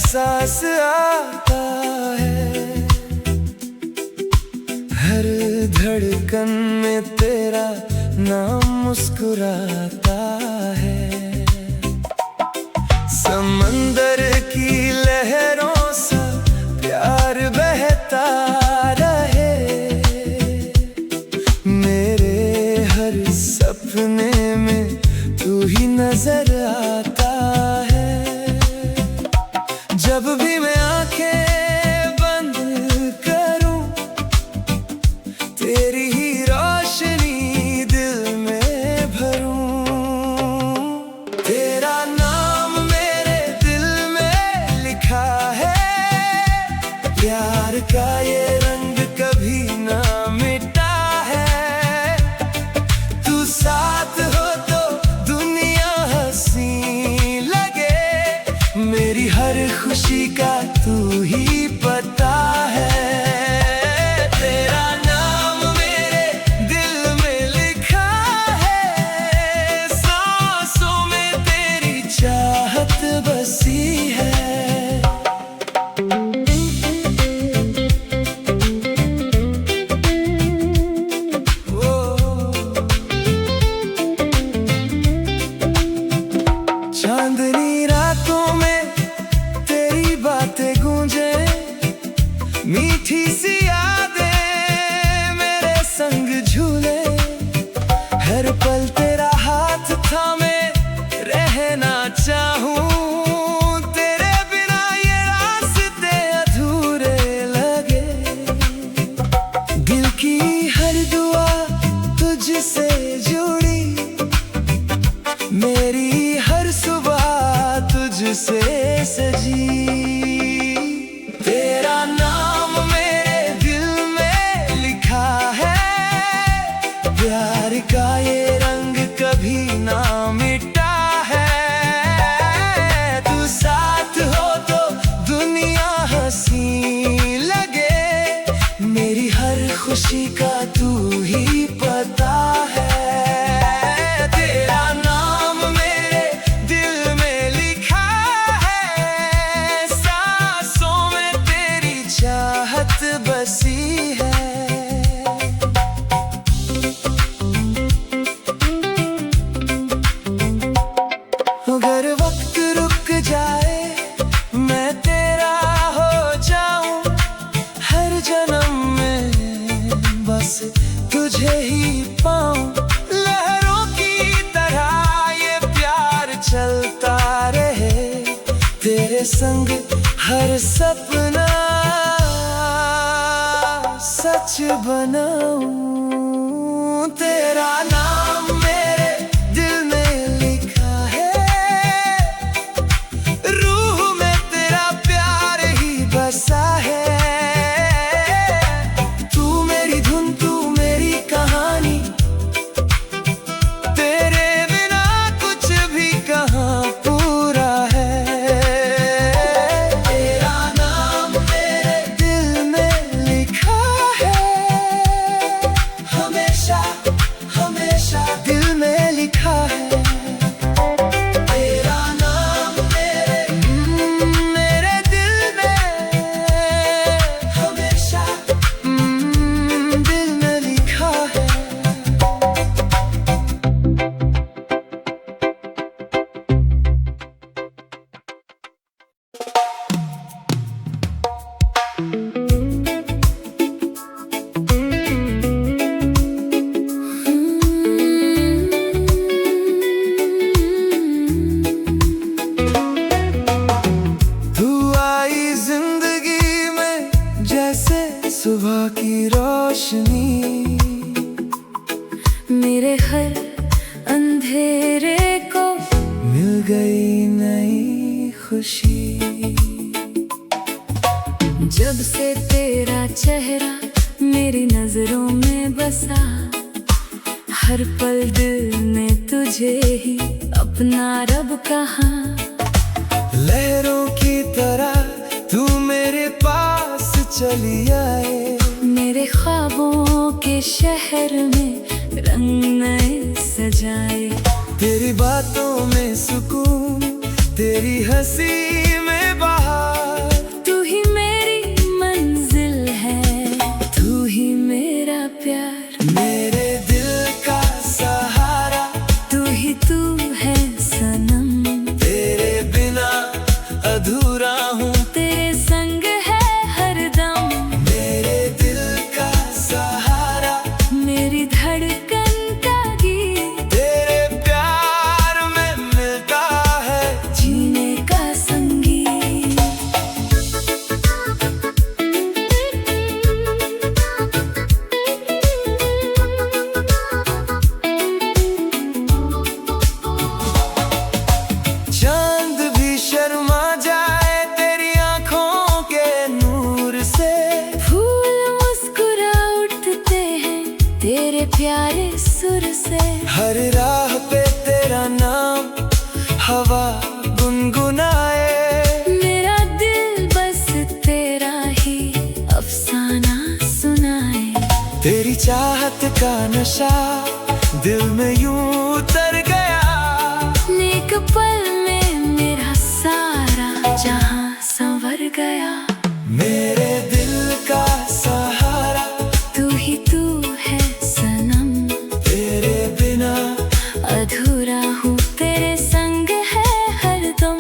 एहसास आता है, हर धड़कन में तेरा नाम मुस्कुराता है। समंदर की लहरों सा प्यार बहता रहे, मेरे हर सपने में तू ही नजर आता है। जब भी मैं आंखें बंद करूं, तेरी ही रोशनी दिल में भरूं। तेरा नाम मेरे दिल में लिखा है, प्यार का ये रंग कभी ना मिटा है। तू साथ हो तो दुनिया हंसी लगे, मेरी हर खुशी का तू ही पता है। तेरा नाम मेरे दिल में लिखा है, सांसों में तेरी चाहत बसी है। चांदनी रातों में तेरी बातें गूंजे, मीठी सी यादें मेरे संग झूले। हर पल तेरा हाथ थामे रहना चाहूं, तेरे बिना ये रास्ते अधूरे लगे। दिल की हर दुआ तुझसे जुड़ी, मेरी हर सुबह तुझसे सजी। तेरा नाम मेरे दिल में लिखा है, प्यार का ये रंग कभी ना मिटा है। तू साथ हो तो दुनिया हंसी लगे, मेरी हर खुशी का तू ही पता है। तेरा नाम मेरे दिल में लिखा है, सांसों में तेरी चाहत बसी है। अगर वक्त रुक जाए, मैं तेरा हो जाऊं हर जन्म में, बस तुझे ही पाऊं। लहरों की तरह ये प्यार चलता रहे, तेरे संग हर सपना सच बनाऊं। तेरा नाम मेरे दिल में लिखा है, रूह में तेरा प्यार ही बसा है। तू मेरी धुन, तू मेरी कहानी, तेरे बिना कुछ भी कहाँ पूरा है। तेरा नाम मेरे दिल में लिखा है, हमेशा हमेशा दिल में लिखा है। तेरा नाम मेरे दिल में हमेशा दिल में लिखा है। तू आई जिंदगी में जैसे सुबह की रोशनी, मेरे हर अंधेरे को मिल गई नई खुशी। जब से तेरा चेहरा मेरी नजरों में बसा, हर पल दिल ने तुझे ही अपना रब कहा। लहरों की तरह तू मेरे पास चली आए, मेरे ख्वाबों के शहर में रंग नए सजाए। तेरी बातों में सुकून, तेरी हंसी में बहार। चाहत का नशा दिल में यूं उतर गया। नेक पल में मेरा सारा जहां संवर गया। मेरे दिल का सहारा तू ही तू है सनम, तेरे बिना अधूरा हूँ तेरे संग है हरदम।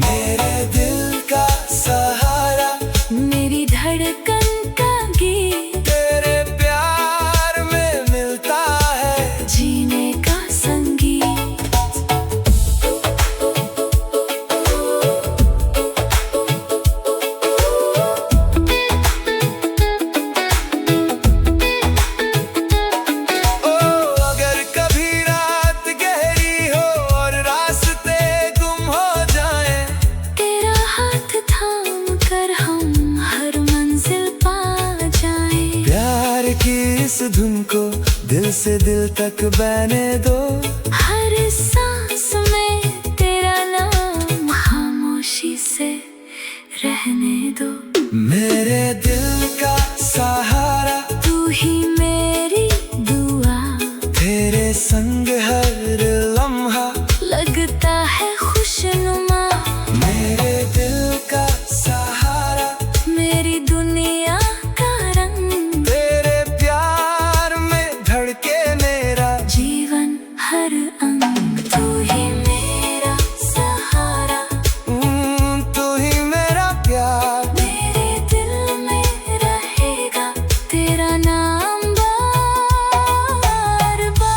मेरे दिल का सहारा मेरी धड़कन का गीत तेरे प्यार में मिलता है। जीने का संगीत। ओ अगर कभी रात गहरी हो और रास्ते गुम हो जाए, तेरा हाथ थाम कर हम हर मंजिल पा जाए। प्यार की इस धुन को दिल से दिल तक बहने दो। हर सांस में तेरा नाम खामोशी से रहने दो। मेरे दिल का सहारा तू ही मेरी दुआ, तेरे संग हर लम्हा लगता है खुशनुमा। मेरे दिल का सहारा मेरी दुनिया का रंग, तेरे प्यार में धड़के मेरा जीवन हर अंग। तू ही मेरा सहारा, तू ही मेरा प्यार। मेरे दिल में रहेगा तेरा नाम बार बार।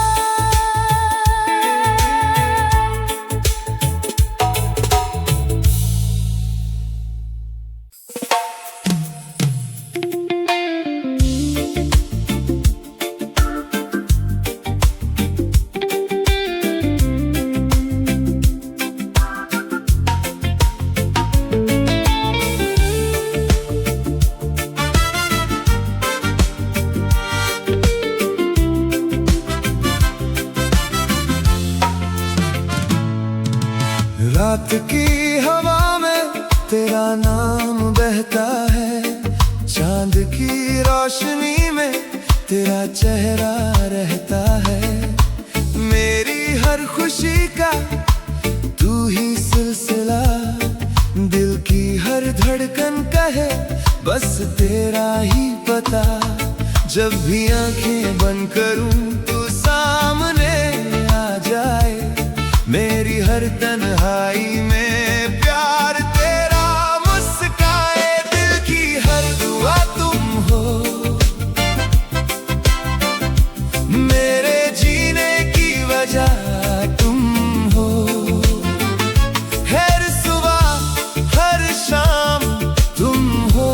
रात की हवा में तेरा नाम बहता है। चांद की रोशनी में तेरा चेहरा रहता है। मेरी हर खुशी का तू ही सिलसिला, दिल की हर धड़कन कहे बस तेरा ही पता। जब भी आंखें बंद करूं तू सामने आ जाए। मेरी हर तन्हाई में प्यार तेरा मुस्काए। दिल की हर दुआ तुम हो, मेरे जीने की वजह तुम हो। हर सुबह हर शाम तुम हो,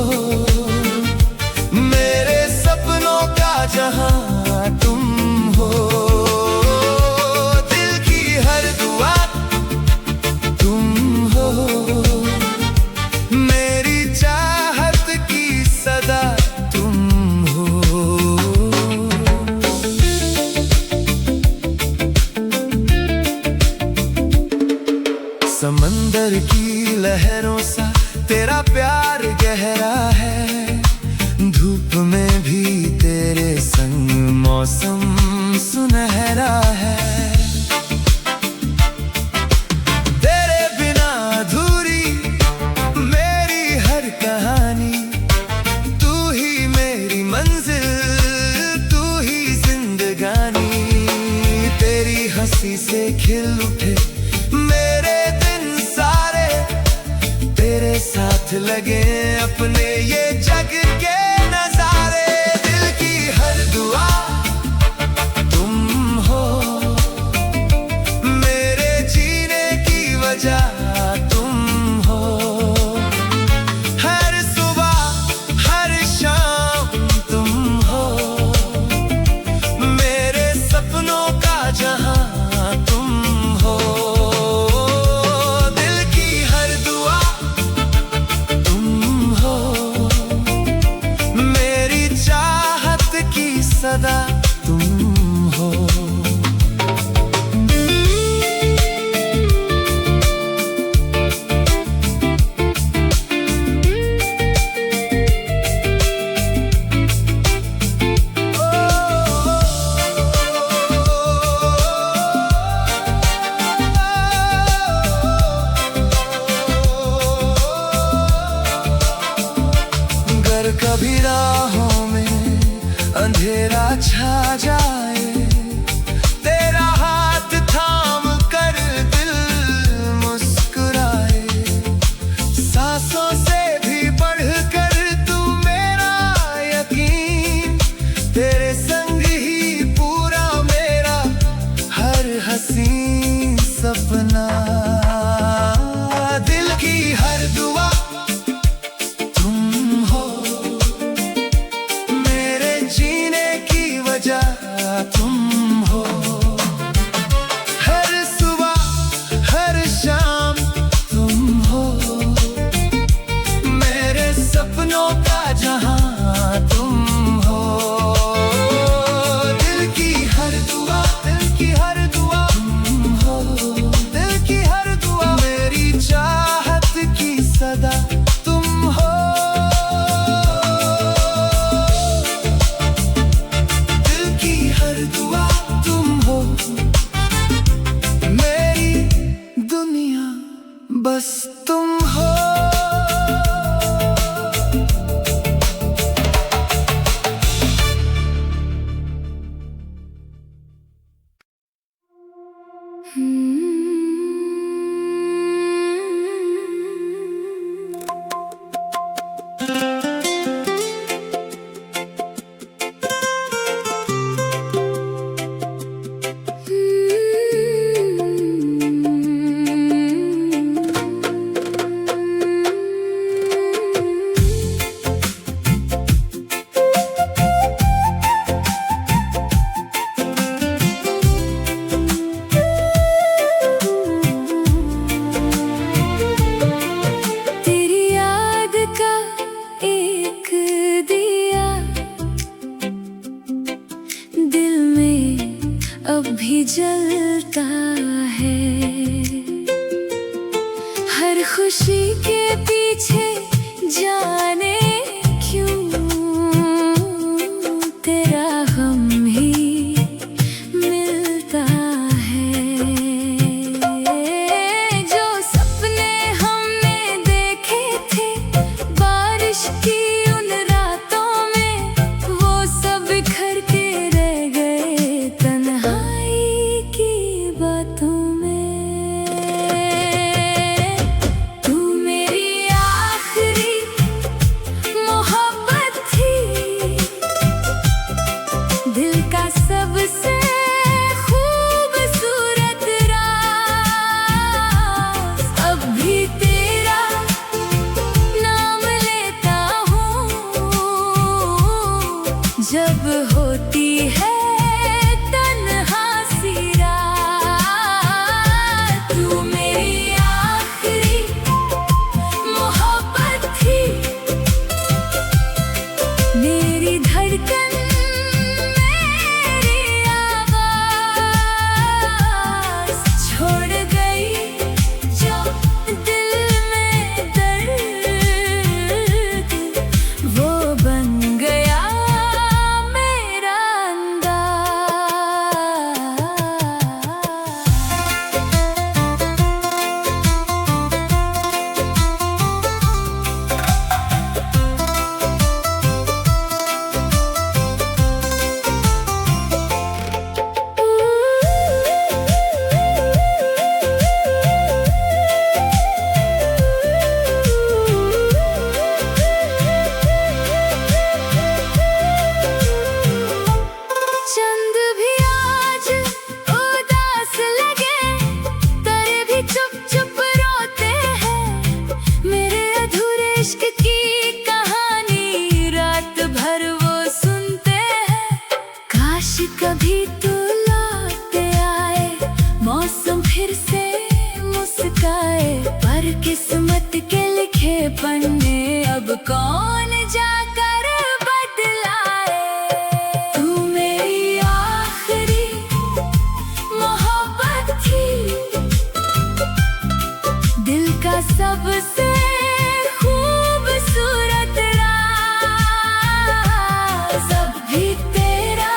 मेरे सपनों का जहां तुम हो। दिल की हर दुआ तुम हो, मेरी चाहत की सदा तुम हो। समंदर की लहरों सा तेरा प्यार गहरा है। धूप में भी तेरे संग मौसम सुनहरा है। तेरे बिना अधूरी मेरी हर कहानी। तू ही मेरी मंजिल, तू ही जिंदगानी। तेरी हंसी से खिल उठे मेरे दिन सारे। तेरे साथ लगे अपने ये जग के नजारे। दिल की हर दुआ तुम हो, मेरे जीने की वजह तुम हो। हर सुबह हर शाम तुम हो, मेरे सपनों का जहां तुम हो। दिल की हर दुआ तुम हो, कभी राहों में अंधेरा छा जाए, तेरा हाथ थाम कर दिल मुस्कुराए। सांसों से भी बढ़कर तू मेरा यकीन, तेरे संग ही पूरा मेरा हर हसीन सपना। दिल की हर दुआ तुम हो, मेरे जीने की वजह तुम हो। हर सुबह हर शाम तुम हो, मेरे सपनों का जहां तुम हो। दिल की हर दुआ, दिल की हर दुआ तुम हो, दिल की हर दुआ मेरी चाहत की सदा तुम हो। दिल की हर दुआ तुम हो, मेरी दुनिया बस तुम हो। तेरी याद का एक दिया दिल में अब भी जलता है। हर खुशी के पीछे जाने क्यों तेरा गम ही मिलता है। जो सपने हमने देखे थे बारिश की उन रातों में, वो सब बिखर के रह गए तन्हाई की बातों में। तू मेरी आखिरी मोहब्बत थी, दिल का सबसे खूबसूरत राज। अब भी तेरा नाम लेता हूँ जब होती है तन्हा सी रात। तू मेरी आखिरी मोहब्बत थी, मेरी धड़कन मेरी आवाज़ छोड़ गई जो दिल में दर्द, वो बन गया मेरा चंद भी आज उदास लगे, तारे भी चुप चुप रोते हैं। मेरे अधूरे इश्क की कहानी रात भर वो सुनते हैं। काश कभी तू लौट आए, मौसम फिर से मुस्काए, पर किस्मत के लिखे पन्ने अब कौन जाकर बदलाए। तू मेरी आखिरी मोहब्बत थी, दिल का सबसे खूबसूरत राज। अब भी तेरा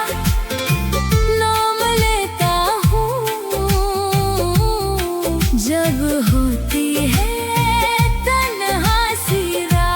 नाम लेता हूँ जब होती है तन्हा सी रात।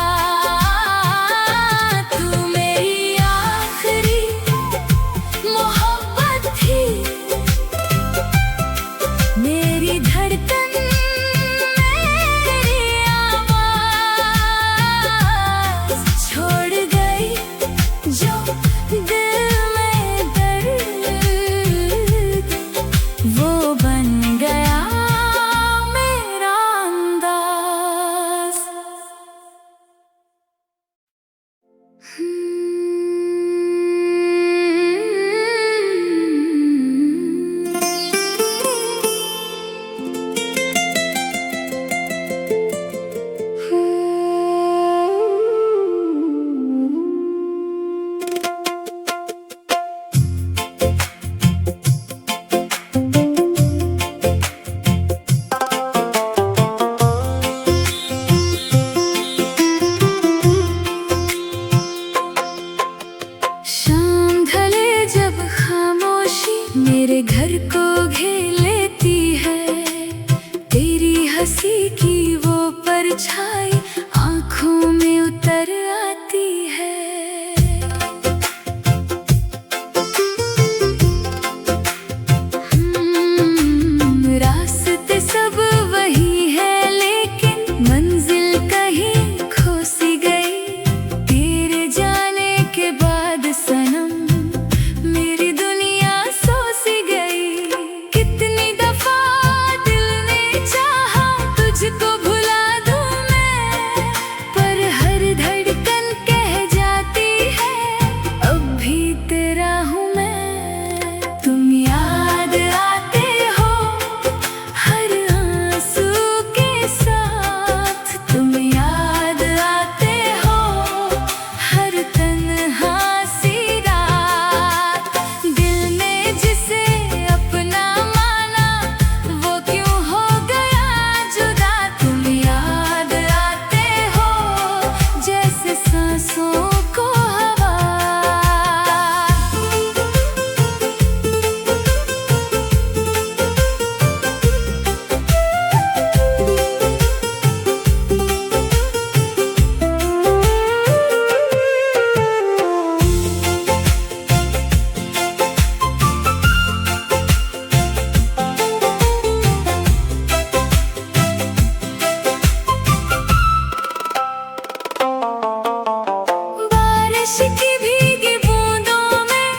बारिश की भीगी बूंदों में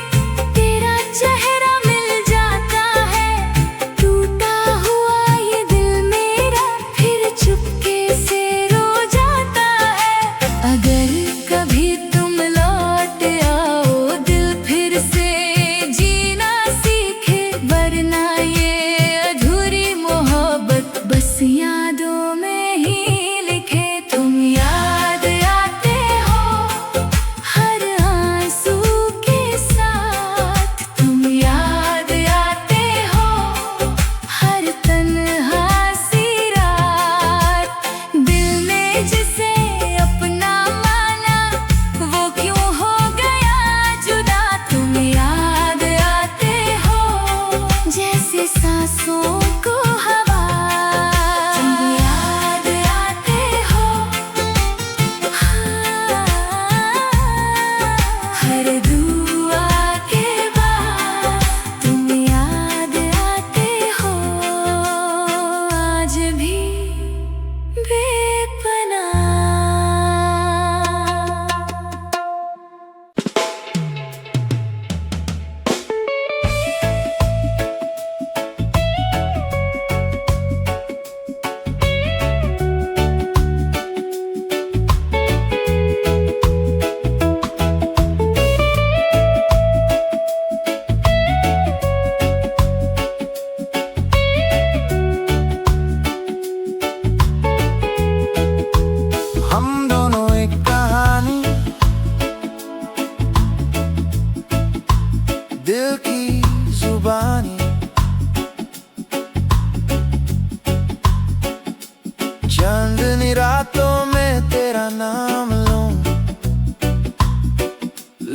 तेरा चेहरा मिल जाता है। टूटा हुआ ये दिल मेरा फिर चुपके से रो जाता है। अगर कभी तुम लौट आओ दिल फिर से जीना सीखे, वरना ये अधूरी मोहब्बत बस यादों में ही लिखे। तुम याद आते हो हर आंसू के साथ, तुम याद आते हो हर तन्हा सी रात। दिल ने जिसे अपना माना वो क्यों हो गया जुदा। तुम याद आते हो जैसे सांसों को हवा, तुम याद आते हो हर दुआ के बाद। तुम याद आते हो आज भी बेपनाह। हम दोनों एक कहानी, दिल की जुबानी। चांदनी रातों में तेरा नाम लूं,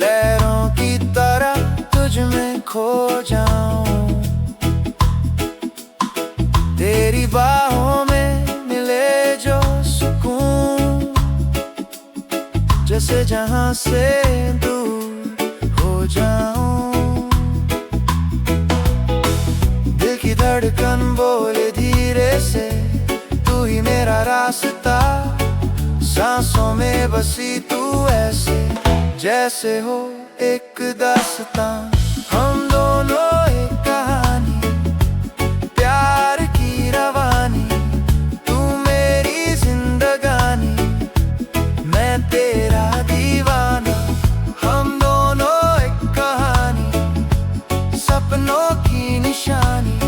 लहरों की तरह तुझ में खो जाऊं। तेरी बाहों में मिले जो सुकून, जैसे जहां से दूर हो जाऊं। दिल की धड़कन बोले धीरे से, तू ही मेरा रास्ता। सांसों में बसी तू ऐसे जैसे हो एक दास्तां। हम दोनों एक कहानी, प्यार की रवानी। तू मेरी जिंदगानी, मैं तेरा दीवाना। हम दोनों एक कहानी, सपनों की निशानी।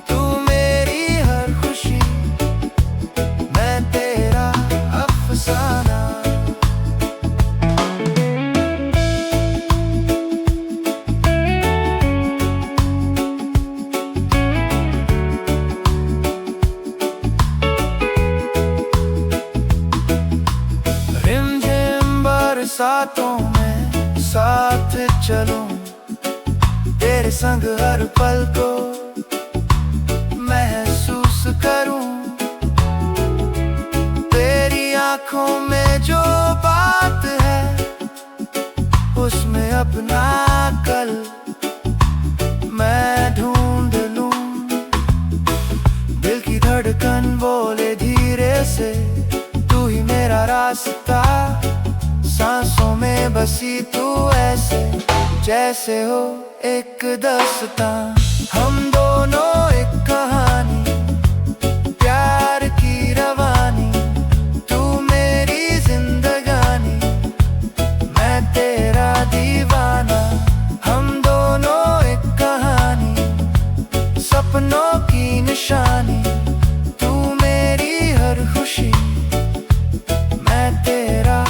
तू मेरी हर खुशी, मैं तेरा अफसाना। रिमझिम बरसातों में साथ चलूं, तेरे संग हर पल को महसूस करूं। तेरी आंखों में जो बात है, उसमें अपना कल मैं ढूंढ लूं। दिल की धड़कन बोले धीरे से, तू ही मेरा रास्ता। सांसों में बसी तू ऐसे जैसे हो एक दास्तां। हम दोनों एक कहानी, प्यार की रवानी। तू मेरी जिंदगानी, मैं तेरा दीवाना। हम दोनों एक कहानी, सपनों की निशानी। तू मेरी हर खुशी, मैं तेरा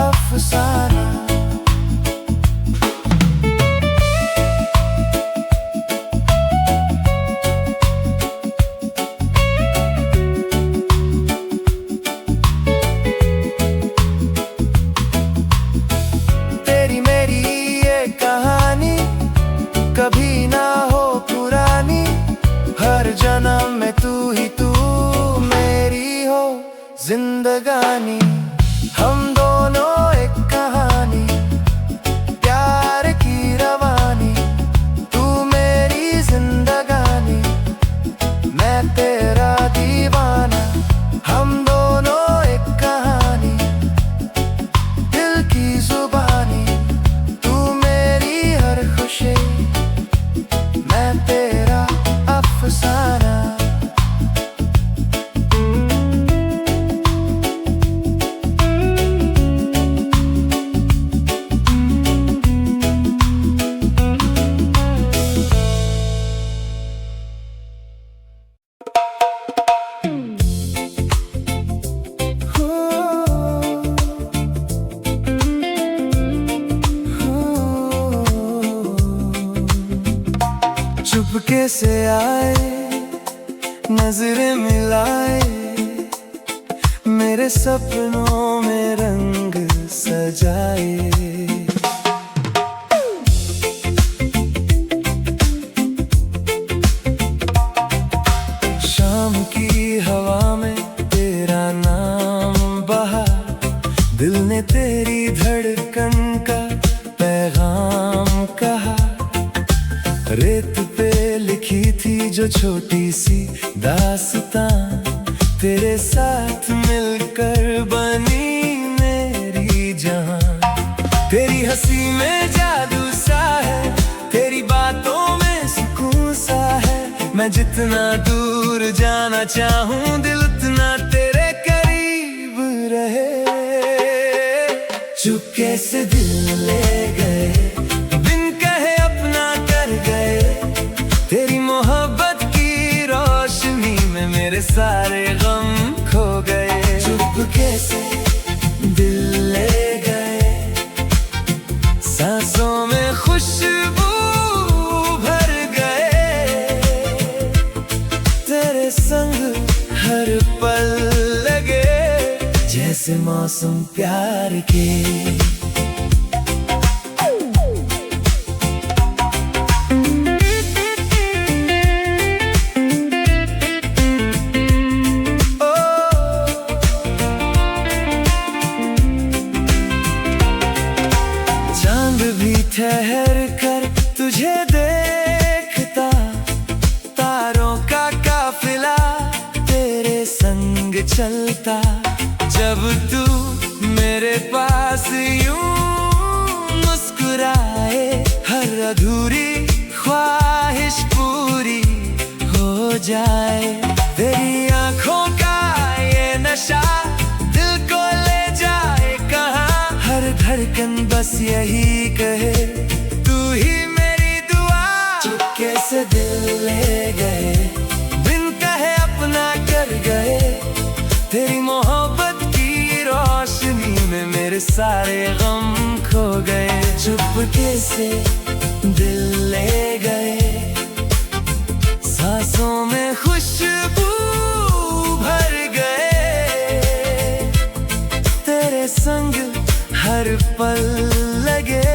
अफसाना। तेरी मेरी ये कहानी कभी ना हो पुरानी। हर जन्म में तू मेरी हो जिंदगानी। हम दोनों एक कहानी। चुपके से आए, नजरें मिलाए, मेरे सपनों में रंग सजाए। शाम की हवा में तेरा नाम बहा, दिल ने तेरी धड़कन का पैगाम कहा। रेत पे लिखी थी जो छोटी सी दास्तां, तेरे साथ मिलकर बनी मेरी जहां। तेरी हंसी में जादू सा है, तेरी बातों में सुकून सा है। मैं जितना दूर जाना चाहूं, दिल उतना तेरे करीब रहे। चुपके से दिल ले गए, बिन कहे अपना कर गए। तेरी मोहब्बत की रोशनी में मेरे सारे गम खो गए। चुपके से दिल ले गए, सांसों में खुशबू भर गए। तेरे संग हर पल लगे, जैसे मौसम प्यार के। ठहर कर तुझे देखता, तारों का काफिला तेरे संग चलता। जब तू मेरे पास यूं मुस्कुराए, हर अधूरी ख्वाहिश पूरी हो जाए। तेरी आंखों का ये नशा दिल को ले जाए कहाँ। हर धड़कन बस यही कहे, तू ही मेरी दुआ। चुपके से दिल ले गए, बिन कहे अपना कर गए। तेरी मोहब्बत की रोशनी में मेरे सारे गम खो गए। चुपके से दिल ले गए, सांसों में खुशबू भर गए। तेरे संग हर पल लगे,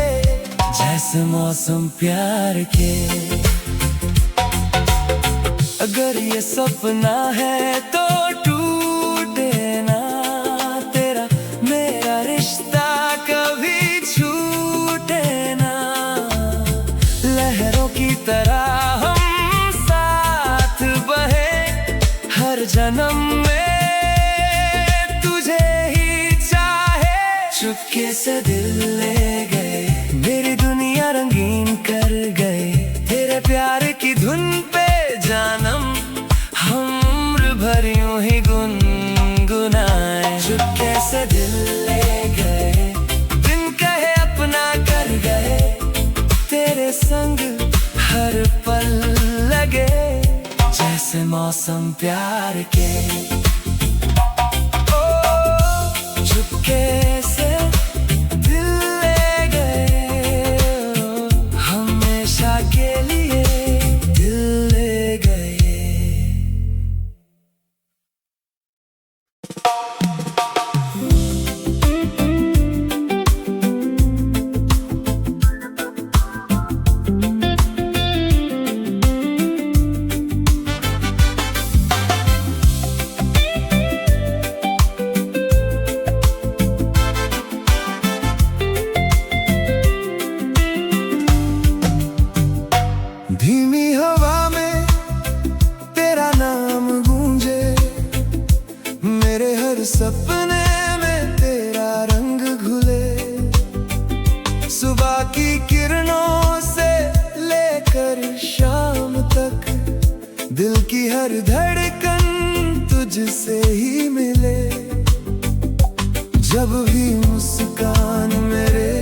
जैसे मौसम प्यार के। अगर ये सपना है तो टूटे ना, तेरा मेरा रिश्ता कभी छूटे ना। लहरों की तरह हम साथ बहे, हर जन्म में चुपके से दिल ले गए, मेरी दुनिया रंगीन कर गए। तेरे प्यार की धुन पे जानम हम उम्र भर यूं ही गुनगुनाए। चुपके से दिल ले गए, बिन कहे अपना कर गए। तेरे संग हर पल लगे, जैसे मौसम प्यार के। चुपके से दिल ले गए, हमेशा के लिए दिल ले गए। धीमी हवा में तेरा नाम गूंजे, मेरे हर सपने में तेरा रंग घुले। सुबह की किरणों से लेकर शाम तक, दिल की हर धड़कन तुझसे ही मिले। जब भी मुस्कान मेरे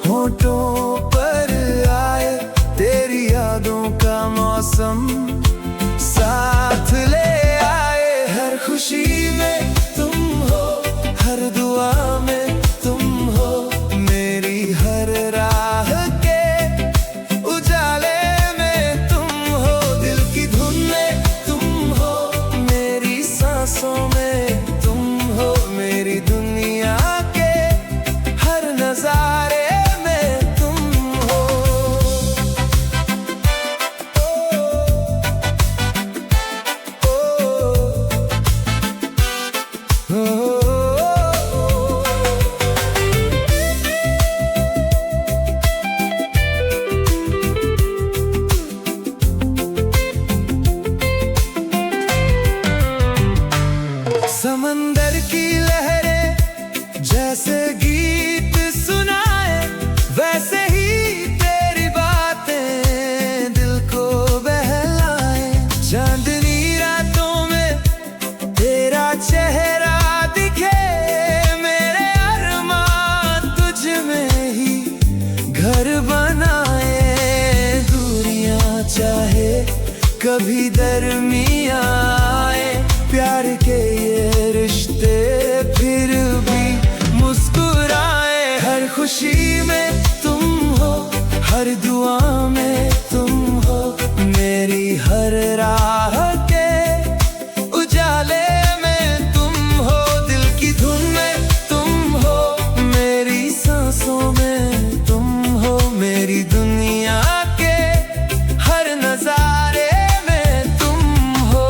होठों पर आए, तेरी यादों का मौसम साथ ले आए। हर खुशी में तुम हो, हर दुआ में तुम हो, मेरी हर राह के उजाले में तुम हो। कभी दरमियां आए प्यार के ये रिश्ते, फिर भी मुस्कुराए। हर खुशी में तुम हो, हर दुआ में तुम हो, मेरी हर राह के उजाले में तुम हो। दिल की धुन में तुम हो, मेरी सांसों में तुम हो, मेरी दुनिया के हर नजारे में तुम हो।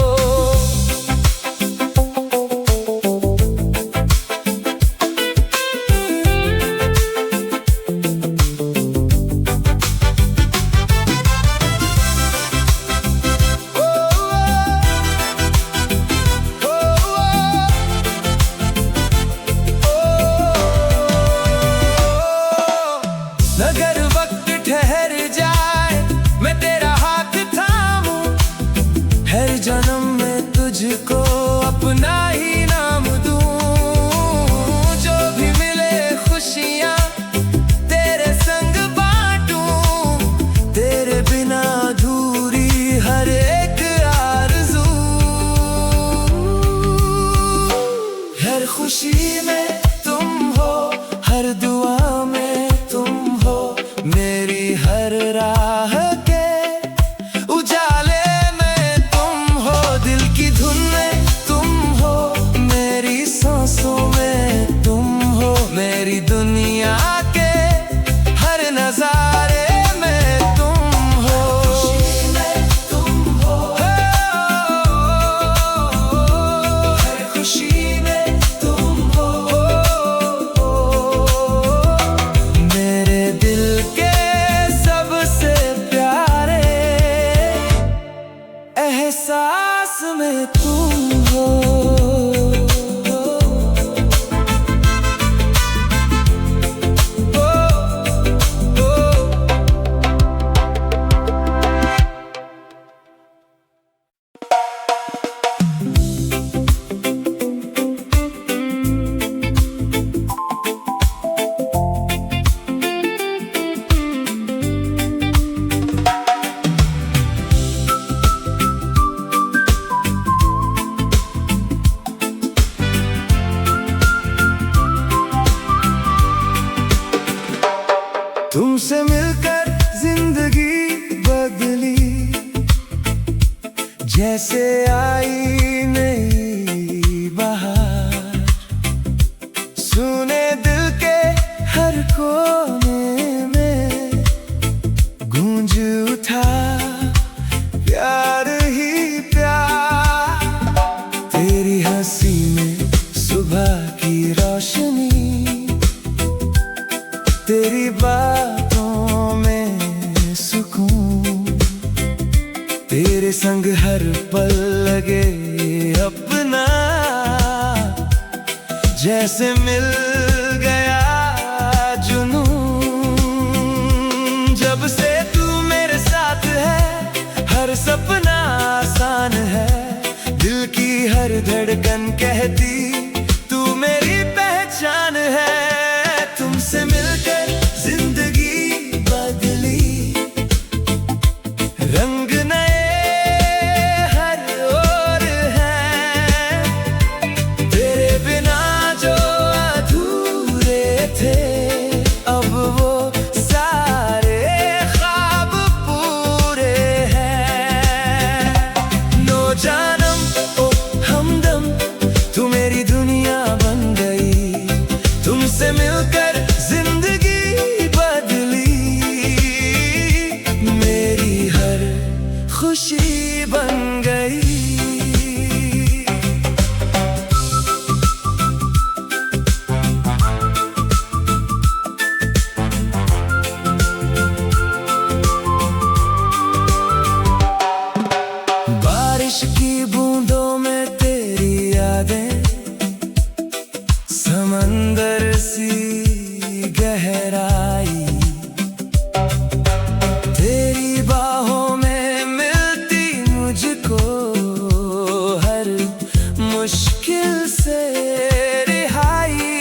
अगर वक्त ठहर जाए मैं तेरा हाथ थामूं, हर जन्म में तुझको अपना ही नाम दूं। जो भी मिले खुशियाँ तेरे संग बांटूं, तेरे बिना अधूरी हर एक आरज़ू। हर खुशी में तुम हो, हर दुआ में तुम हो, मेरी हर राह के उजाले में तुम हो। दिल की धुन में तुम हो, मेरी सांसों में तुम हो, मेरी दुनिया के हर नजारे में तुम हो। हर खुशी में तुम हो, मेरे दिल के सबसे प्यारे एहसास में तुम हो। तुमसे मिलकर जिंदगी बदली, जैसे आई नई बहार। सुने दिल के हर कोने में गूंज उठा प्यार ही प्यार। तेरी हंसी में सुबह की रोशनी, तेरी बातों में सुकून, तेरे संग हर पल लगे अपना, जैसे मिल गया जुनून। जब से तू मेरे साथ है हर सपना आसान है, दिल की हर धड़कन कहती तू मेरी पहचान है। तुमसे मिलकर जिंदगी बदली, रंग नए हर ओर हैं, तेरे बिना जो अधूरे थे अब वो सारे ख्वाब पूरे हैं। नो जानम ओ हमदम तू मेरी दुनिया बन गई, तुमसे मिलकर जिंदगी बदली, मेरी हर खुशी बन गई। बारिश की बूंदों में तेरी यादें, समंदर सी गहराई, तेरी बाहों में मिलती मुझको हर मुश्किल से रिहाई।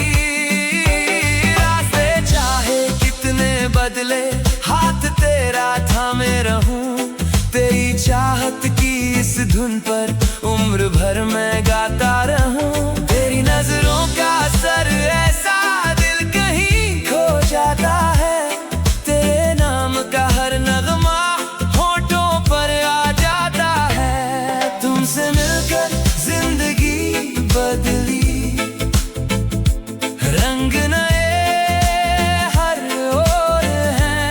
रास्ते चाहे कितने बदले, हाथ तेरा थामे रहूं, तेरी चाहत की इस धुन पर उम्र भर मैं गाता रहूं। तेरी नजरों का असर ऐसा दिल कहीं खो जाता है। तेरे नाम का हर नगमा होठों पर आ जाता है। तुमसे मिलकर जिंदगी बदली, रंग नए हर ओर हैं।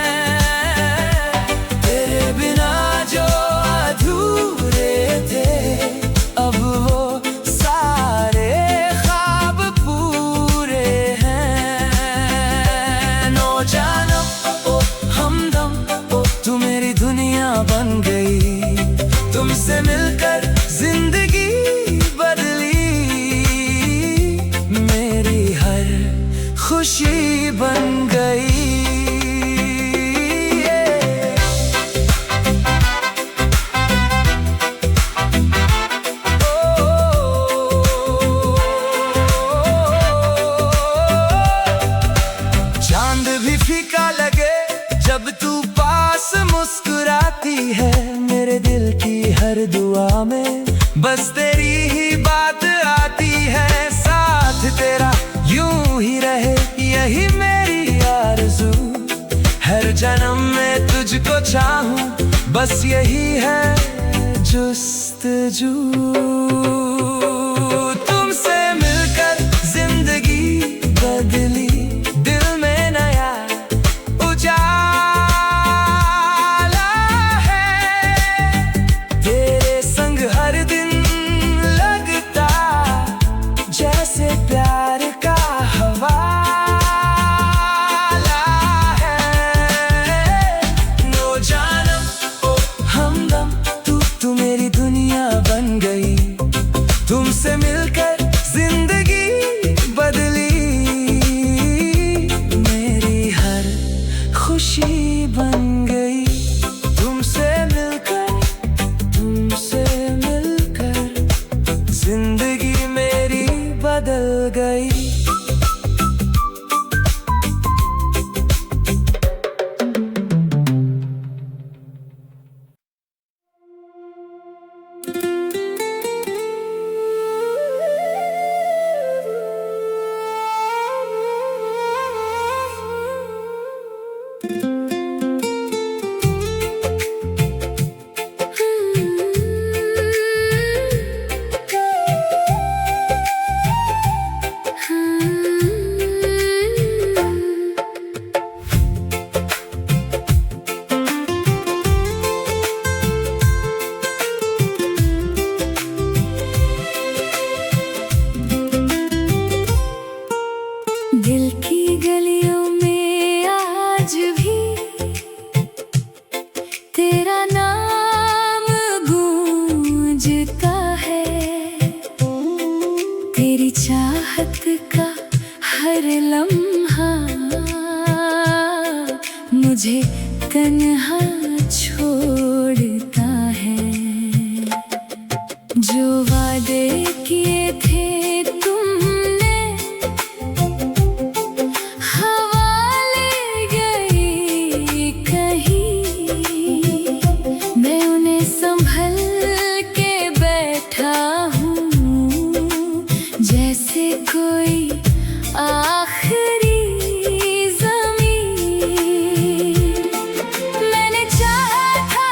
तेरे बिना जो अधूरे थे, अब वो सारे ख्वाब पूरे हैं। नो जानम ओ हमदम ओ तू मेरी दुनिया बन गई। तुमसे मिलकर जिंदगी बदली, मेरी हर खुशी बन गई। चांद भी फीका लगे जब तू पास मुस्कुराती है। मेरे दिल की हर दुआ में बस तेरी ही बात आती है। साथ तेरा यूं ही रहे यही मेरी आरज़ू। हर जन्म में तुझको चाहूं, बस यही है जुस्तजू। तुमसे मिलकर जिंदगी बदली, दिल में नया उजाला है। तेरे संग हर दिन लगता जैसे प्यार का हवाला है। नो जानम ओ हमदम तू मेरी दुनिया बन गई। तुमसे मिलकर जिंदगी बदली, मेरी हर खुशी बन गई। तुमसे मिलकर जिंदगी मेरी बदल गई। दिल की गलियों में आज भी तेरा नाम गूंजता है। तेरी चाहत का हर लम्हा मुझे तन्हा छोड़ता है। जो वादे किए थे तुमने हवा ले गई कहीं। मैं उन्हें संभल के बैठा हूँ जैसे कोई आखिरी ज़मीन। मैंने चाहा था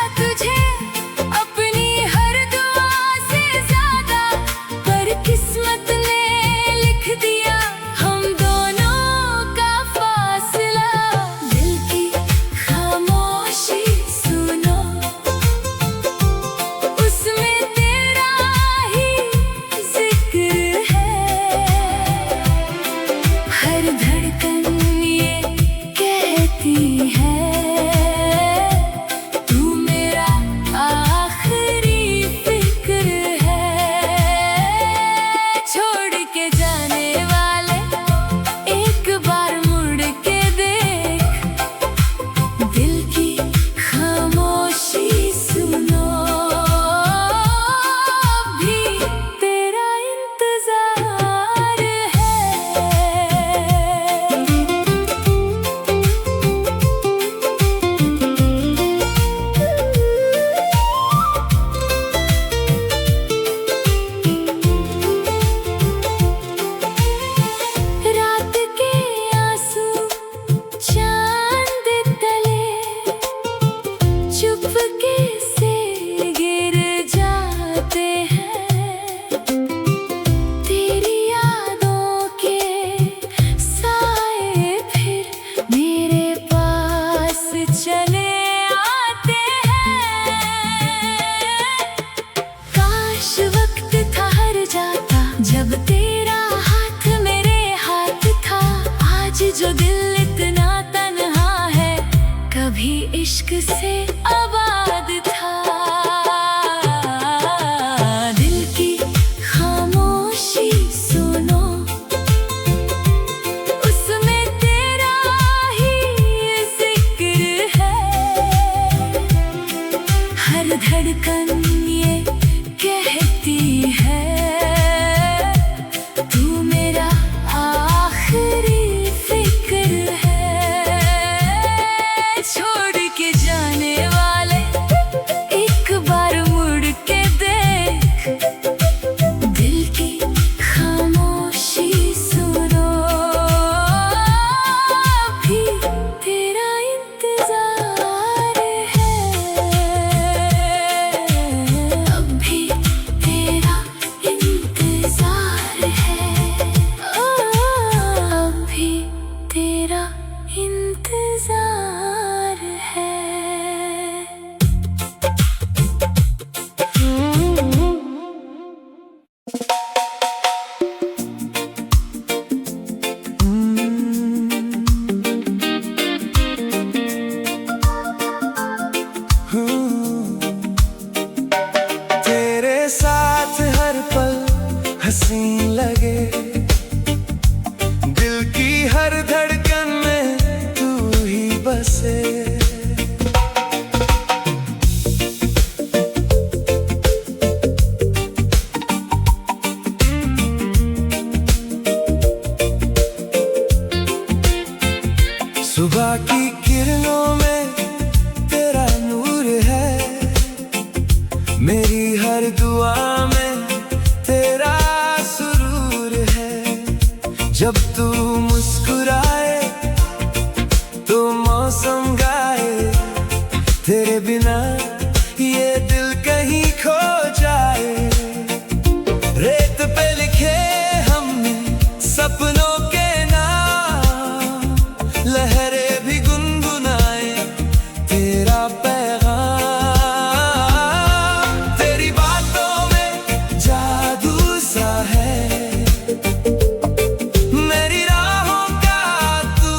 दिल इतना तन्हा है, कभी इश्क से आबाद था। दिल की खामोशी सुनो, उसमें तेरा ही जिक्र है। हर धड़कन ये कहती है, तू मेरा आखिरी फिक्र है। छोड़ के जाने वाले एक बार मुड़ के देख, दिल की खामोशी सुनो, अभी तेरा इंतजार है, अभी तेरा इंतजार है, अभी तेरा इंतजार है। तेरे साथ हर पल हसीन लगे, दिल की हर धड़कन में तू ही बसे। सुबह की किरणों में तेरा नूर है, मेरी हर दुआ में तेरा सुरूर है। जब तू मुस्कुराए तो मौसम गाए, तेरे बिना ये दिल कहीं खो जाए। रेत पे लिखे हमने सपनों के नाम, लहरें भी गुनगुनाए तेरा पैगाम। तेरी बातों में जादू सा है, मेरी राहों का तू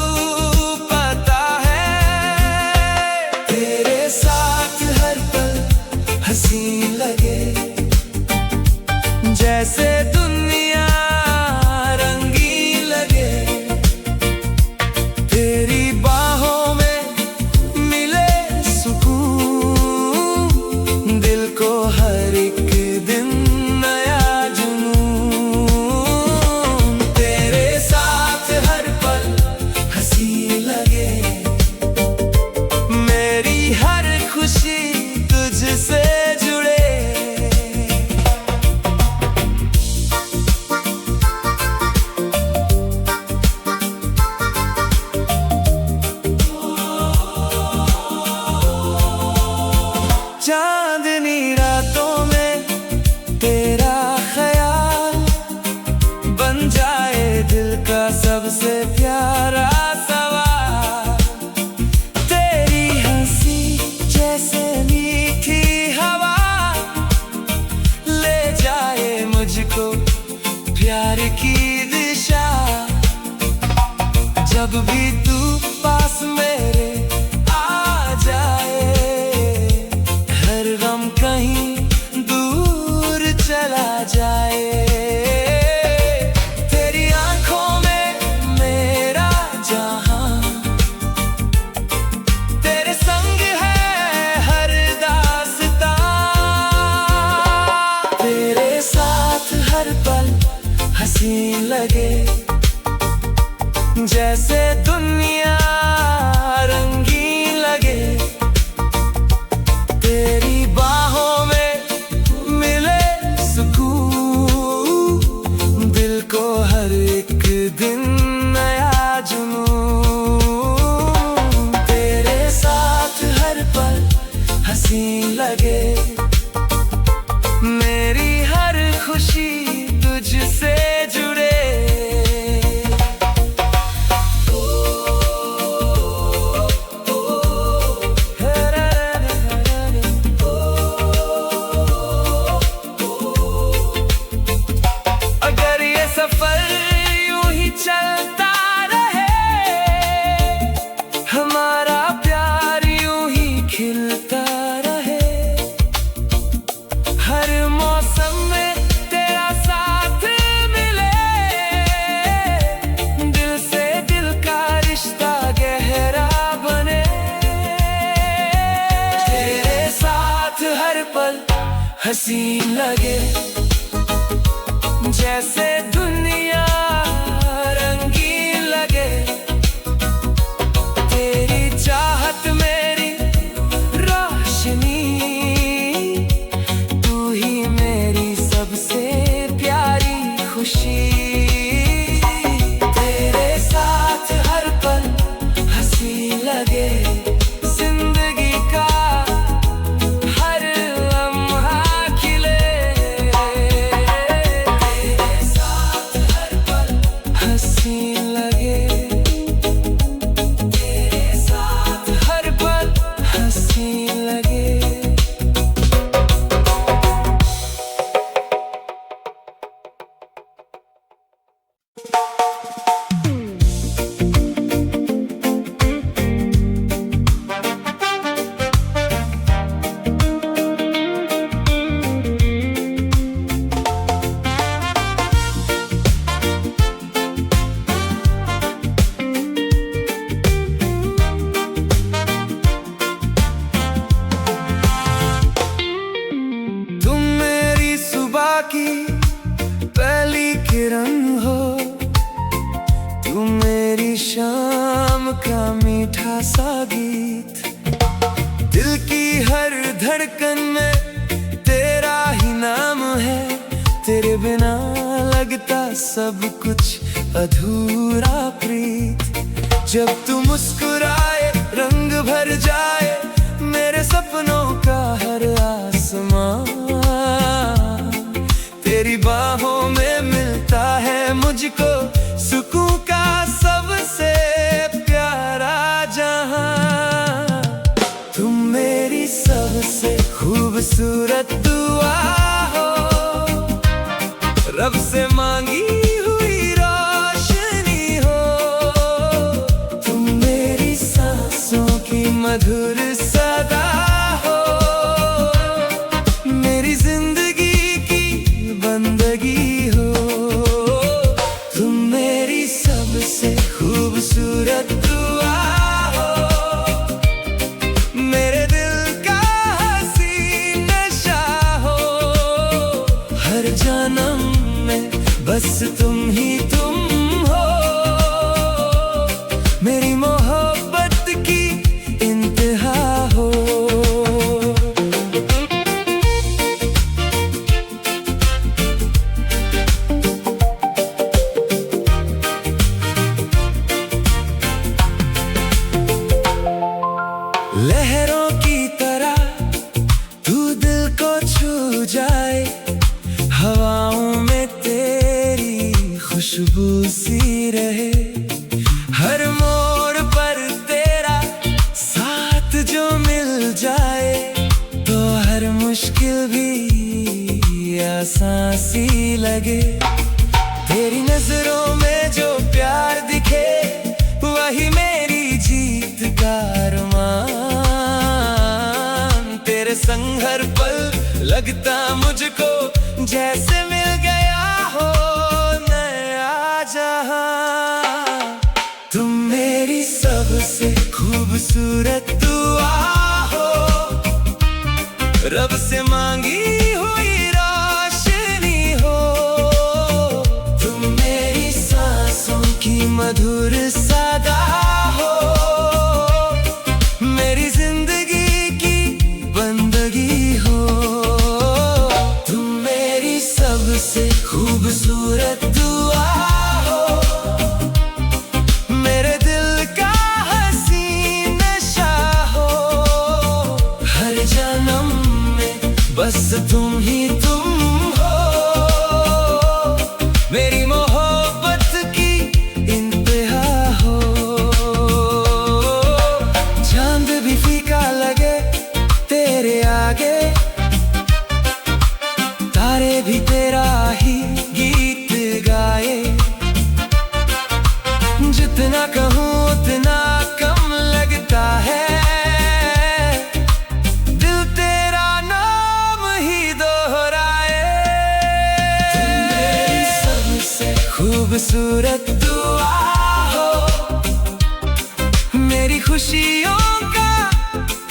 पता है। तेरे साथ हर पल हसीन लगे, जैसे दुनिया रंगीन लगे। तेरी बाहों में मिले सुकून, दिल को हर एक दिन नया जुनून। तेरे साथ हर पल हसीन लगे, मेरी हर खुशी तुझसे जुड़े। चांदनी रातों में तेरा ख्याल बन जाए दिल का सबसे प्यारा सवाल। तेरी हंसी जैसे मीठी हवा, ले जाए मुझको प्यार की दिशा। जब भी तू पास मेरे आ जाए, हर गम कहीं दूर चला जाए। तेरी आंखों में मेरा जहां, तेरे संग है हर दास्तां। तेरे साथ हर पल हसीन लगे, जैसे दुनिया हसीन लगे, जैसे दुनिया रंगीन लगे। तेरी चाहत मेरी रोशनी, तू ही मेरी सबसे प्यारी खुशी। तेरे साथ हर पल हसीन लगे, जिंदगी का हर लम्हा खिले। तेरे साथ हर पल हसीन लगे, तेरे साथ हर पल हसीन लगे। तुम मेरी सुबह की पहली किरण हो, तुम मेरी शाम का मीठा सा गीत। दिल की हर धड़कन में तेरा ही नाम है, तेरे बिना लगता सब कुछ अधूरा प्रीत। जब तू मुस्कुराए रंग भर जाए मेरे सपनों का हर आसमां। तेरी बाहों में मिलता है मुझको सुकून का सबसे प्यारा जहां। तुम मेरी सबसे खूबसूरत दुआ हो, रब से मांगी हुई रोशनी हो। तुम मेरी सांसों की मधुर सदा हो, मेरी जिंदगी की बंदगी हो। तुम मेरी सबसे खूबसूरत दुआ हो, मेरे दिल का हसीन नशा हो। हर जन्म में बस तुम ही तुम हो, मेरी मोहब्बत की इंतहा हो। लहरों की तरह तू दिल को छू जाए, हवाओं में तेरी खुशबू सी रहे। हर मोड़ पर तेरा साथ जो मिल जाए, तो हर मुश्किल भी आसान सी लगे। तेरी नजरों में जो प्यार दिखे, वही मेरी जीत का अरमान। तेरे संग हर पल लगता मुझको जैसे मिल गया हो नया जहां। तुम मेरी सबसे खूबसूरत दुआ हो, रब से मांगी हुई रोशनी हो। तुम मेरी सांसों की मधुर सदा हो, मेरी जिंदगी की बंदगी हो। तुम मेरी सबसे खूबसूरत दुआ हो, मेरे दिल का हसीन नशा हो। हर जन्म में बस तुम ही तुम हो, मेरी मोहब्बत की इंतहा हो। चांद भी फीका लगे तेरे आगे, तारे भी तेरा ही गीत गाए। जितना कहूँ उतना कम लगता है, दिल तेरा नाम ही दोहराए। तुम मेरी सबसे खूबसूरत दुआ हो, मेरी खुशियों का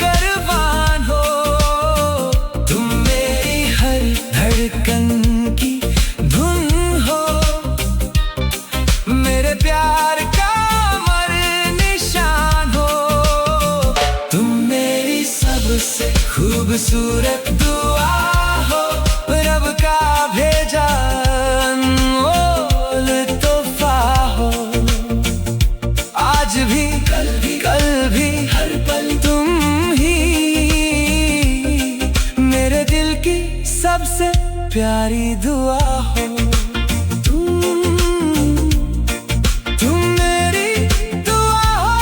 कारवां हो। तुम मेरी हर खूबसूरत दुआ हो, रब का भेजा अनमोल तोहफा हो। आज भी कल भी हर पल तुम ही मेरे दिल की सबसे प्यारी दुआ हो। तुम मेरी दुआ हो,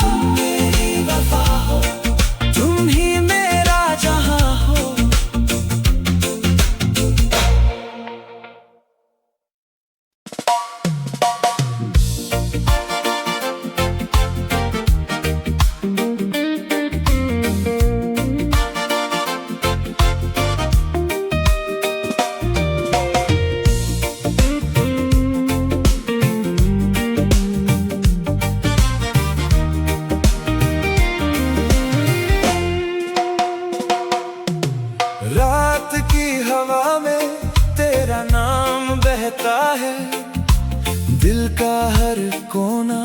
तुम मेरी वफा हो, तुम ही मेरा जहां हो। रात की हवा में तेरा नाम बहता है, दिल का हर कोना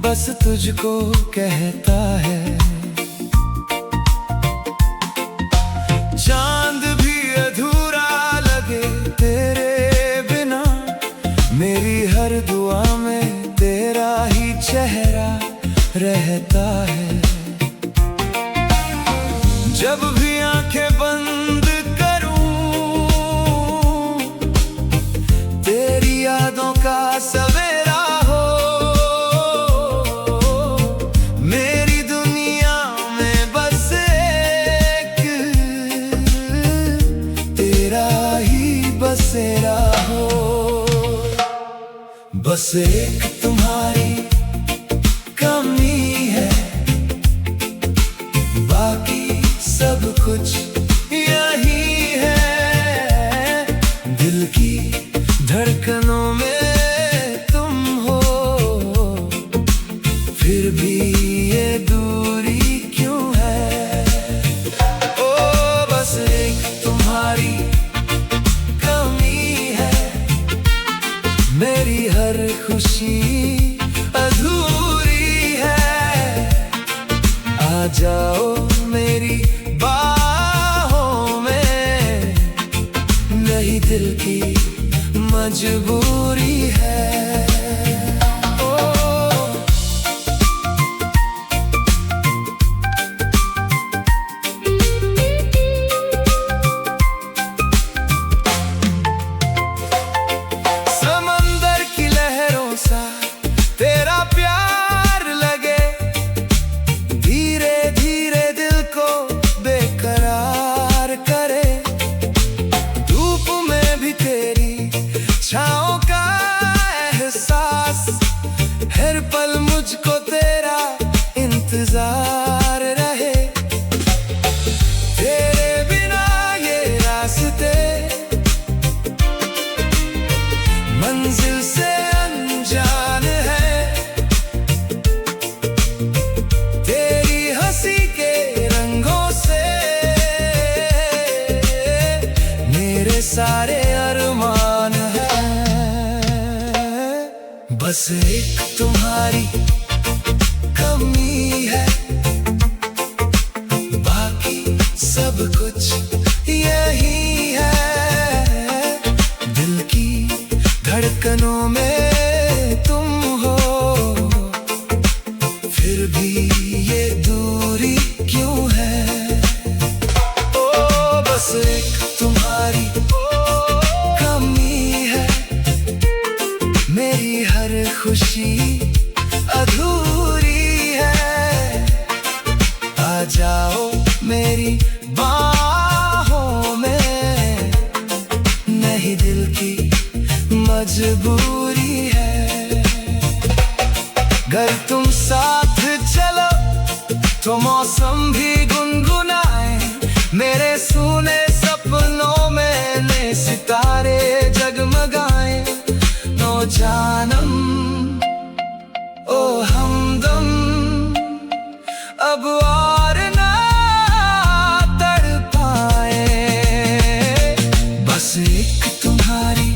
बस तुझको कहता है। चांद भी अधूरा लगे तेरे बिना, मेरी हर दुआ में तेरा ही चेहरा रहता है। जब भी आंखें बंद करूं, तेरी यादों का सवेरा हो। मेरी दुनिया में बस एक तेरा ही बसेरा हो। बस एक तुम्हारी कमी है, बाकी सब कुछ यही है। दिल की धड़कनों में तुम हो, फिर भी ये दूरी क्यों है। ओ बस एक तुम्हारी कमी है, मेरी हर खुशी अधूरी है। आ जाओ मेरी बाहों में, नहीं दिल की मजबूरी है। ओ समंदर की लहरों सा तेरा प्यार लगे, धीरे धीरे दिल को बेकरार करे। धूप में भी तेरी छाँव का एहसास, हर पल मुझको तेरा इंतजार रहे। तेरे बिना ये रास्ते मंजिल से अनजान है। तेरी हंसी के रंगों से मेरे सारे अरमान हैं। बस एक तुम्हारी कमी है, बाकी सब कुछ यही है। दिल की धड़कनों में तुम हो, फिर भी ये दूरी क्यों है। ओ बस एक तुम्हारी कमी है, मेरी हर खुशी अधूरी है। आ जाओ मेरी बाहों में, नहीं दिल की मजबूरी है। अगर तुम साथ चलो तो मौसम भी गुनगुनाए, मेरे सुने सपनों में नए सितारे जगमगाए। नो जानम ओ हमदम, अब और ना तड़पाए। बस एक तुम्हारी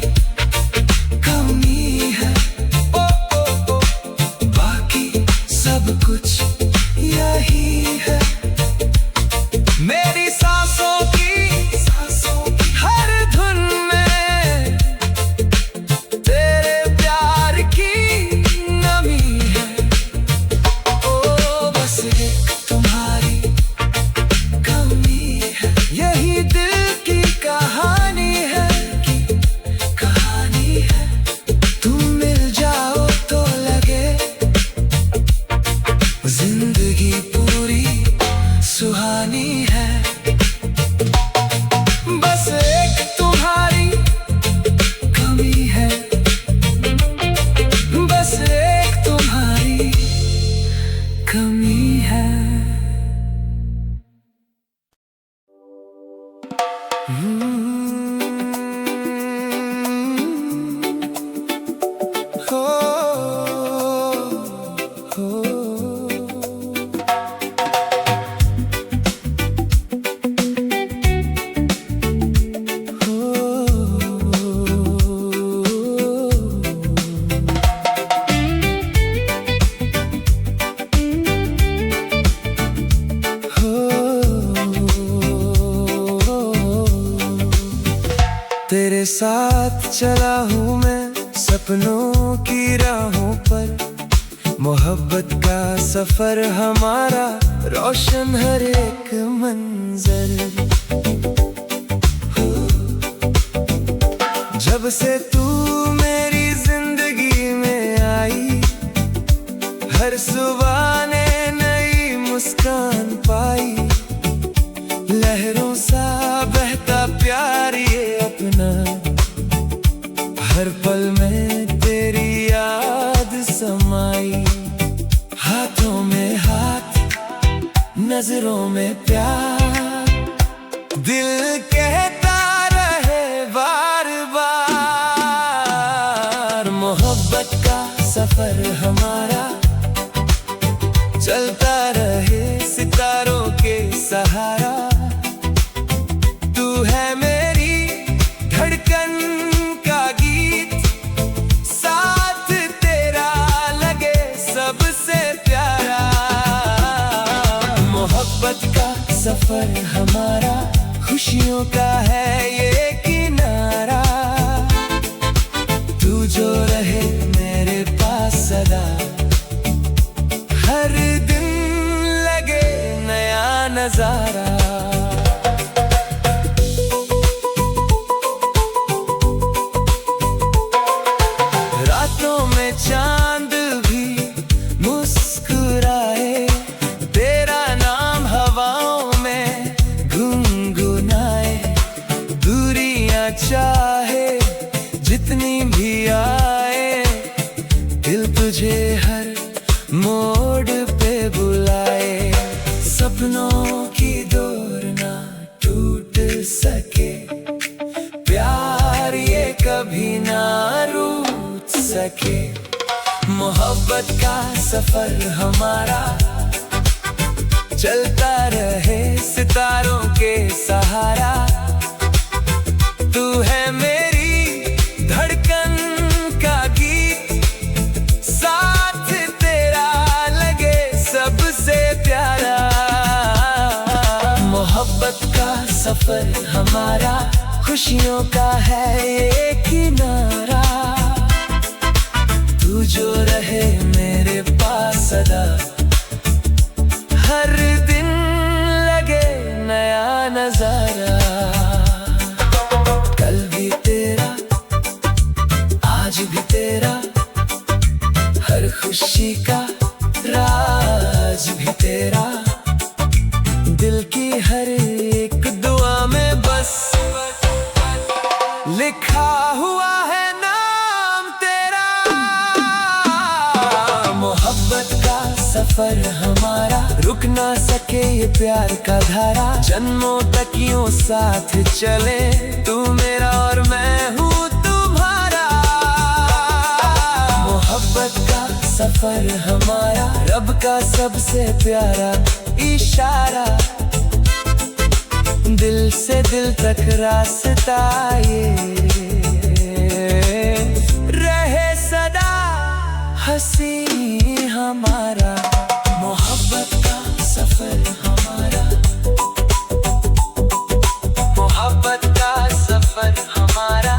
कमी है, ओ ओ ओ, बाकी सब कुछ यही है। जिंदगी पूरी सुहानी है, बस एक तुम्हारी कमी है, बस एक तुम्हारी कमी है। हो, हो, तेरे साथ चला हूँ मैं सपनों की राहों पर, मोहब्बत का सफर हमारा रोशन हर एक मंजर। जब से तू मेरी जिंदगी में आई, हर सुबह ने नई मुस्कान पाई, लहरों सा बहता प्यार ये अपना, हर पल में तेरी याद समाई। हाथों में हाथ, नजरों में प्यार, दिल कहता रहे बार बार। मोहब्बत का सफर हमारा चलता रहे सितारों के सहारा। तू है मेरी धड़कन का गीत, साथ तेरा लगे सबसे प्यारा। मोहब्बत का सफर हमारा खुशियों का है ये किनारा। तू जो रहे मेरे पास सदा, हर दिन लगे नया नजारा। रातों में चांद भी मुस्कुराए, तेरा नाम हवाओं में गुनगुनाए। दूरियां चाहे जितनी भी आए, दिल तुझे हर मोड़ पे बुलाए। सपनों की डोर ना टूट सके, प्यार ये कभी ना रूठ सके। मोहब्बत का सफर हमारा चलता रहे सितारों के सहारा। तू है मेरी धड़कन का गीत, साथ तेरा लगे सबसे प्यारा। मोहब्बत का सफर हमारा खुशियों का है ये किनारा। तू जो रहे मेरे पास सदा, हर दिन लगे नया नजारा। कल भी तेरा, आज भी तेरा, हर खुशी का राज भी तेरा। दिल की हर एक दुआ में बस लिखा हुआ है नाम तेरा। मोहब्बत का सफर हमारा रुक ना सके ये प्यार का धारा। जन्मों तक यूं साथ चले, तू मेरा और मैं हूँ तुम्हारा। मोहब्बत का सफर हमारा रब का सबसे प्यारा इशारा। दिल से दिल तक रास्ता ये रहे सदा हंसी हमारा। मोहब्बत का सफर हमारा, मोहब्बत का सफर हमारा।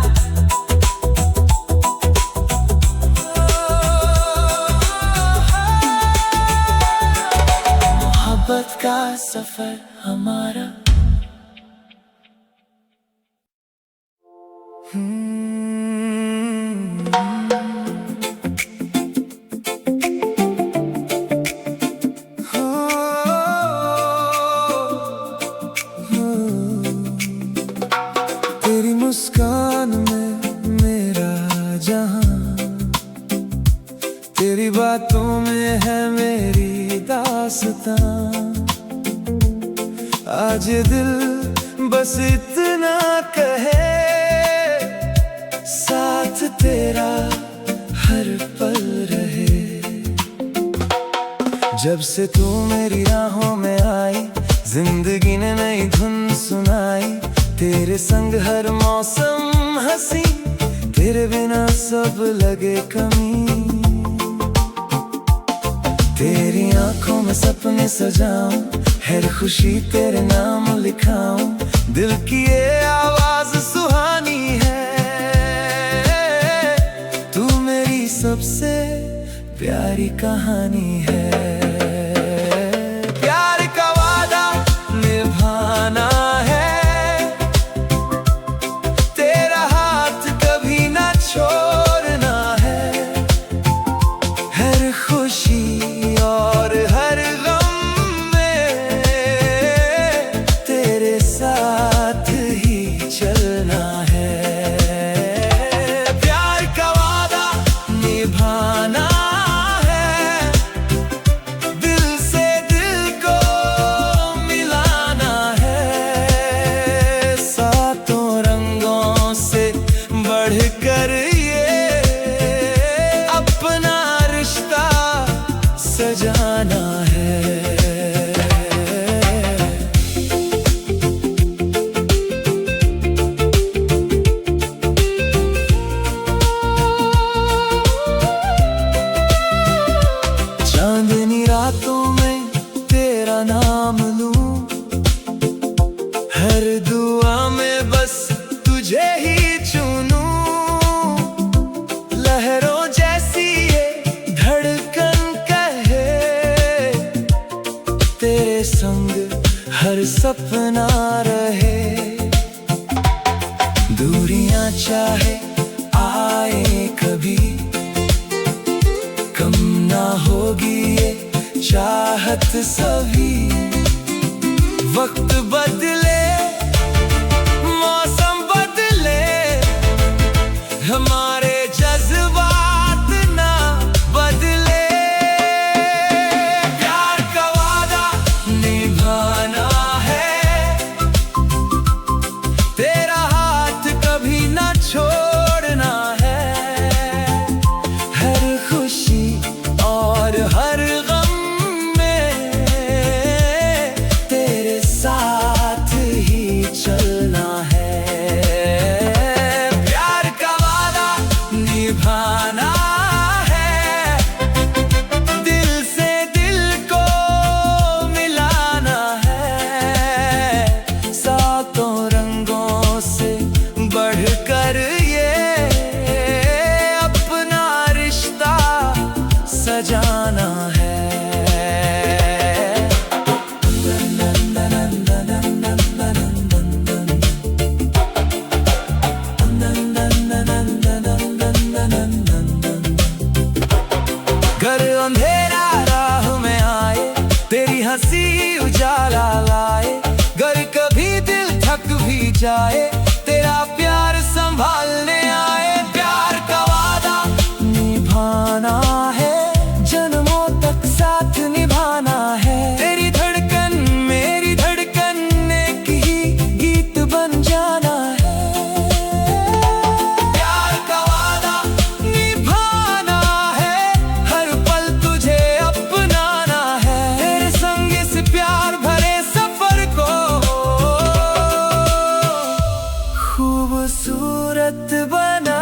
मोहब्बत का सफर हमारा। दास्तां। आज दिल बस इतना कहे, साथ तेरा हर पल रहे। जब से तू मेरी राहों में आई, जिंदगी ने नई धुन सुनाई। तेरे संग हर मौसम हंसी, तेरे बिना सब लगे कमी। तेरी आंखों में सपने सजाऊं, हर खुशी तेरे नाम लिखाऊं। दिल की ये आवाज सुहानी है, तू मेरी सबसे प्यारी कहानी है। प्यार का वादा निभाना है, तेरा हाथ कभी ना छोड़ना है। हर खुशी और हर गम में तेरे साथ ही चलना है। प्यार का वादा निभाना है, दिल से दिल को मिलाना है। सातों रंगों से बढ़कर ये अपना रिश्ता सजाना है। चांदनी रातों में तेरा नाम लूं, हर दुआ में बस तुझे ही चुनूं। लहरों जैसी ये धड़कन कहे, तेरे संग हर सपना रहे। दूरियां चाहे आए कभी, कम ना होगी ये चाहत सभी। वक्त बदले, मौसम बदले, हमारे जज्बात ना बदले। प्यार का वादा निभाना है, तेरा हाथ कभी ना छोड़ना है। हर खुशी और हर गम में तेरे साथ ही चलना है। प्यार का वादा निभाना है, दिल से दिल को मिलाना है। सातों रंगों से बढ़कर ये अपना रिश्ता सजाना है। घर अंधेरा राह में आए, तेरी हंसी उजाला लाए। घर कभी दिल थक भी जाए, तेरा प्यार संभालने आए। प्यार का वादा निभाना है, जन्मों तक साथ निभाना है। तेरी धड़कन मेरी धड़कन, एक ही गीत बन जाना है। प्यार का वादा निभाना है, हर पल तुझे अपनाना है। तेरे संग इस प्यार भरे सफर को खूबसूरत बना